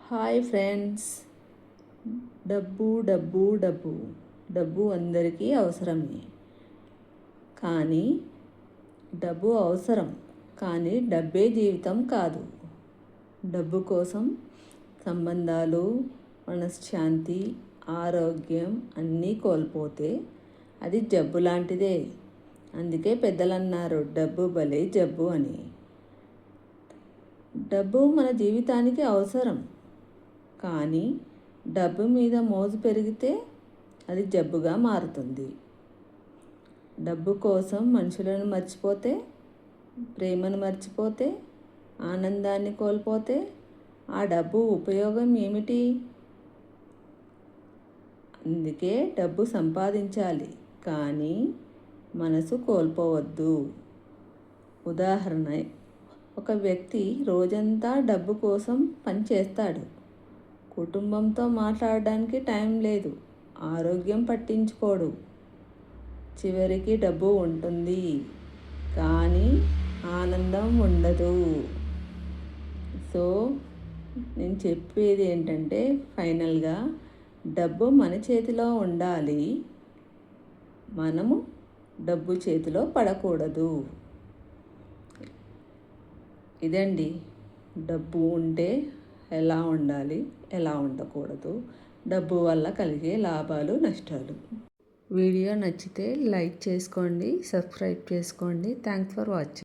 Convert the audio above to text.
Hi friends. డబ్బు డబ్బు డబ్బు డబ్బు అందరికీ అవసరమే. కానీ డబ్బు అవసరం, కానీ డబ్బే జీవితం కాదు. డబ్బు కోసం సంబంధాలు, మనశ్శాంతి, ఆరోగ్యం అన్నీ కోల్పోతే అది జబ్బు లాంటిదే. అందుకే పెద్దలు అన్నారు, డబ్బు భలే జబ్బు అని. డబ్బు మన జీవితానికి అవసరం, కానీ డబ్బు మీద మోజు పెరిగితే అది జబ్బుగా మారుతుంది. డబ్బు కోసం మనుషులను మర్చిపోతే, ప్రేమను మర్చిపోతే, ఆనందాన్ని కోల్పోతే ఆ డబ్బు ఉపయోగం ఏమిటి? అందుకే డబ్బు సంపాదించాలి, కానీ మనసు కోల్పోవద్దు. ఉదాహరణ, ఒక వ్యక్తి రోజంతా డబ్బు కోసం పనిచేస్తాడు. కుటుంబంతో మాట్లాడడానికి టైం లేదు, ఆరోగ్యం పట్టించుకోడు. చివరికి డబ్బు ఉంటుంది, కానీ ఆనందం ఉండదు. సో నేను చెప్పేది ఏంటంటే, ఫైనల్గా డబ్బు మన చేతిలో ఉండాలి, మనము డబ్బు చేతిలో పడకూడదు. ఇదండి, డబ్బు ఉంటే ఎలా ఉండాలి, ఎలా ఉండకూడదు, డబ్బు వల్ల కలిగే లాభాలు, నష్టాలు. వీడియో నచ్చితే లైక్ చేసుకోండి, సబ్స్క్రైబ్ చేసుకోండి. Thanks for watching.